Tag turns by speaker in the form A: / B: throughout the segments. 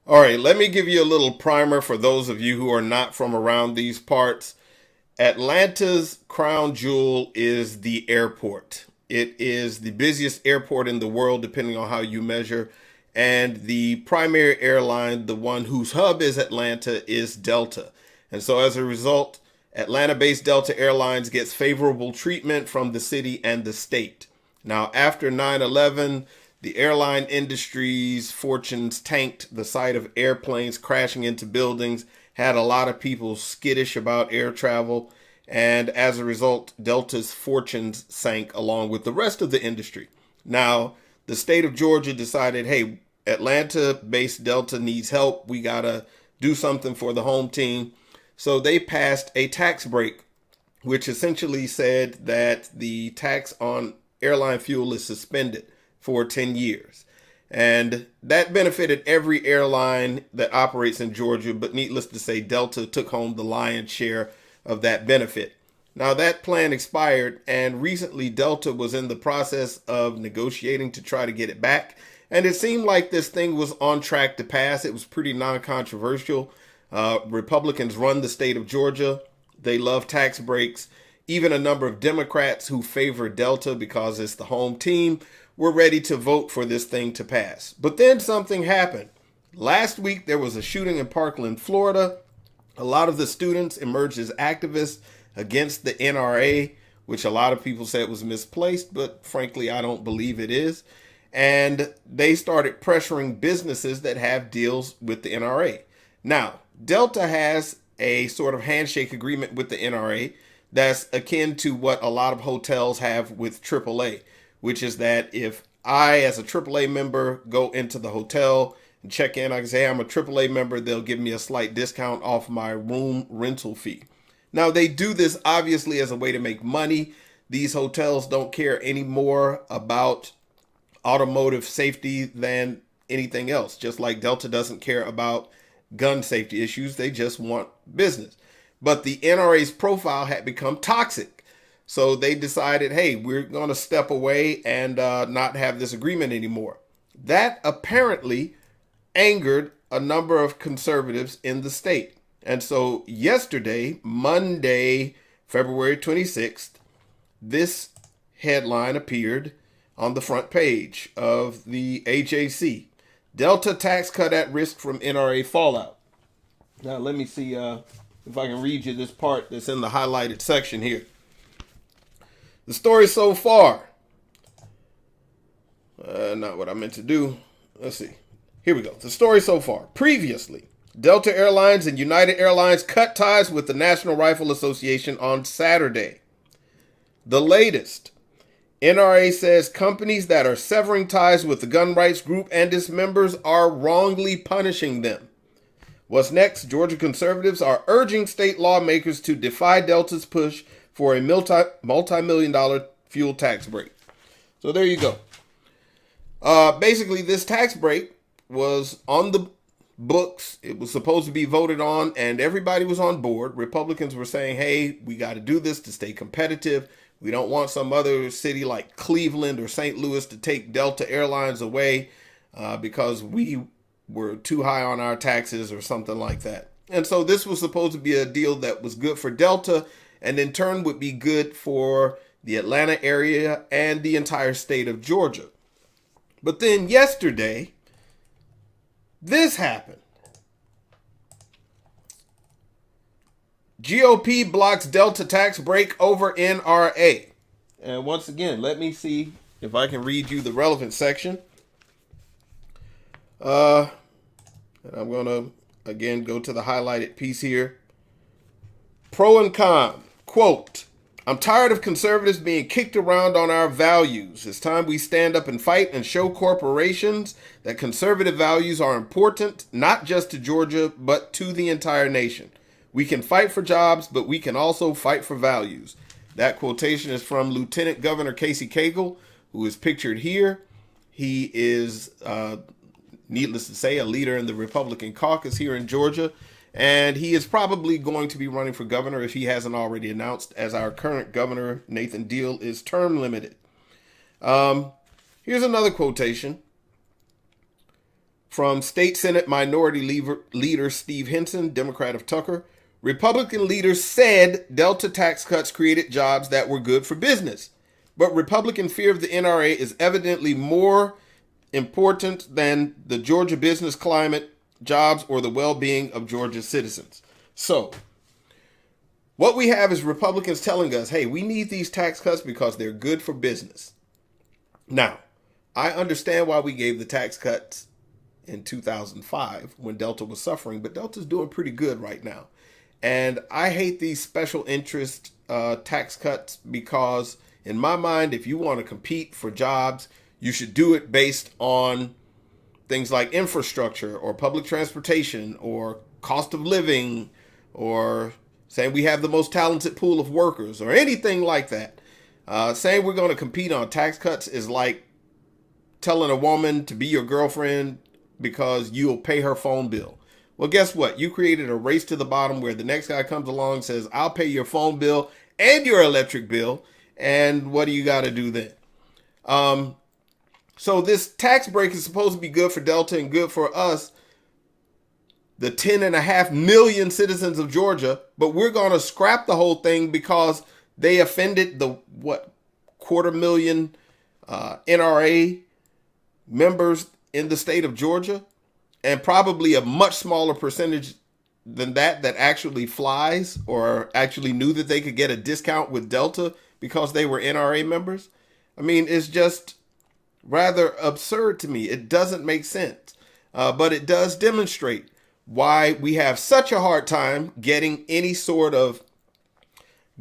A: All right, let me give you a little primer for those of you who are not from around these parts. Atlanta's crown jewel is the airport. It is the busiest airport in the world, depending on how you measure. And the primary airline, the one whose hub is Atlanta, is Delta. And so as a result, Atlanta based Delta Airlines gets favorable treatment from the city and the state. Now, after 9/11, the airline industry's fortunes tanked. The sight of airplanes crashing into buildings had a lot of people skittish about air travel. And as a result, Delta's fortunes sank along with the rest of the industry. Now, the state of Georgia decided, hey, Atlanta based Delta needs help. We got to do something for the home team. So they passed a tax break, which essentially said that the tax on airline fuel is suspended for 10 years. And that benefited every airline that operates in Georgia, but needless to say, Delta took home the lion's share of that benefit. Now, that plan expired, and recently Delta was in the process of negotiating to try to get it back. And it seemed like this thing was on track to pass. It was pretty non controversial. Republicans run the state of Georgia. They love tax breaks. Even a number of Democrats who favor Delta because it's the home team were ready to vote for this thing to pass. But then something happened. Last week, there was a shooting in Parkland, Florida. A lot of the students emerged as activists against the NRA, which a lot of people said was misplaced, but frankly, I don't believe it is. And they started pressuring businesses that have deals with the NRA. Now, Delta has a sort of handshake agreement with the NRA that's akin to what a lot of hotels have with AAA, which is that if I, as a AAA member, go into the hotel and check in, I can say I'm a AAA member, they'll give me a slight discount off my room rental fee. Now, they do this obviously as a way to make money. These hotels don't care any more about automotive safety than anything else, just like Delta doesn't care about gun safety issues. They just want business. But the NRA's profile had become toxic. So they decided, hey, we're going to step away and not have this agreement anymore. That apparently angered a number of conservatives in the state. And so yesterday, Monday, February 26th, this headline appeared on the front page of the AJC. Delta tax cut at risk from NRA fallout. Now, let me see if I can read you this part that's in the highlighted section here. The story so far. Not what I meant to do. Let's see. Here we go. The story so far. Previously, Delta Airlines and United Airlines cut ties with the National Rifle Association on Saturday. The latest. NRA says companies that are severing ties with the gun rights group and its members are wrongly punishing them. What's next? Georgia conservatives are urging state lawmakers to defy Delta's push for a multi-million-dollar fuel tax break. So there you go. Basically, this tax break was on the books. It was supposed to be voted on, and everybody was on board. Republicans were saying, hey, we got to do this to stay competitive. We don't want some other city like Cleveland or St. Louis to take Delta Airlines away because we were too high on our taxes or something like that. And so this was supposed to be a deal that was good for Delta and in turn would be good for the Atlanta area and the entire state of Georgia. But then yesterday, this happened. GOP blocks Delta tax break over NRA. And once again, let me see if I can read you the relevant section. And I'm going to, again, go to the highlighted piece here. Pro and con. Quote, I'm tired of conservatives being kicked around on our values. It's time we stand up and fight and show corporations that conservative values are important, not just to Georgia, but to the entire nation. We can fight for jobs, but we can also fight for values. That quotation is from Lieutenant Governor Casey Cagle, who is pictured here. He is, needless to say, a leader in the Republican caucus here in Georgia. And he is probably going to be running for governor if he hasn't already announced, as our current governor, Nathan Deal, is term limited. Here's another quotation From State Senate Minority Leader Steve Henson, Democrat of Tucker, Republican leaders said Delta tax cuts created jobs that were good for business. But Republican fear of the NRA is evidently more important than the Georgia business climate, jobs, or the well-being of Georgia's citizens. So, what we have is Republicans telling us, hey, we need these tax cuts because they're good for business. Now, I understand why we gave the tax cuts in 2005 when Delta was suffering, but Delta's doing pretty good right now. And I hate these special interest tax cuts because, in my mind, if you want to compete for jobs, you should do it based on things like infrastructure or public transportation or cost of living or saying we have the most talented pool of workers or anything like that. Saying we're going to compete on tax cuts is like telling a woman to be your girlfriend because you'll pay her phone bill. Well, guess what? You created a race to the bottom where the next guy comes along and says, I'll pay your phone bill and your electric bill. And what do you got to do then? So this tax break is supposed to be good for Delta and good for us, the 10.5 million citizens of Georgia, but we're going to scrap the whole thing because they offended the, 250,000 NRA members in the state of Georgia, and probably a much smaller percentage than that actually flies or actually knew that they could get a discount with Delta because they were NRA members. I mean, it's just rather absurd to me. It doesn't make sense, but it does demonstrate why we have such a hard time getting any sort of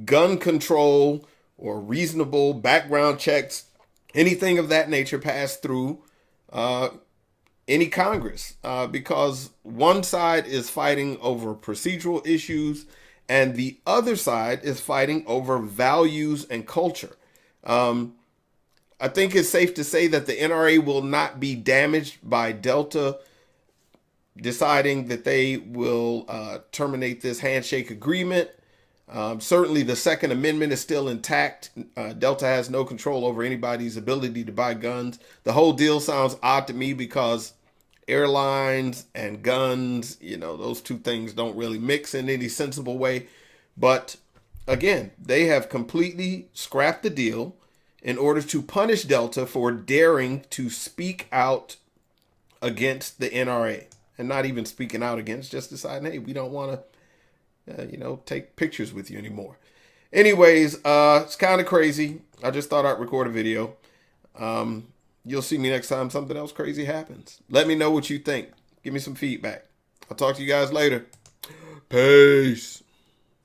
A: gun control or reasonable background checks, anything of that nature passed through any Congress, because one side is fighting over procedural issues and the other side is fighting over values and culture. I think it's safe to say that the NRA will not be damaged by Delta deciding that they will terminate this handshake agreement. Certainly the Second Amendment is still intact. Delta has no control over anybody's ability to buy guns. The whole deal sounds odd to me because airlines and guns, those two things don't really mix in any sensible way. But again, they have completely scrapped the deal in order to punish Delta for daring to speak out against the NRA. And not even speaking out against, just deciding, hey, we don't want to take pictures with you anymore. Anyways, it's kind of crazy. I just thought I'd record a video. You'll see me next time something else crazy happens. Let me know what you think. Give me some feedback. I'll talk to you guys later. Peace.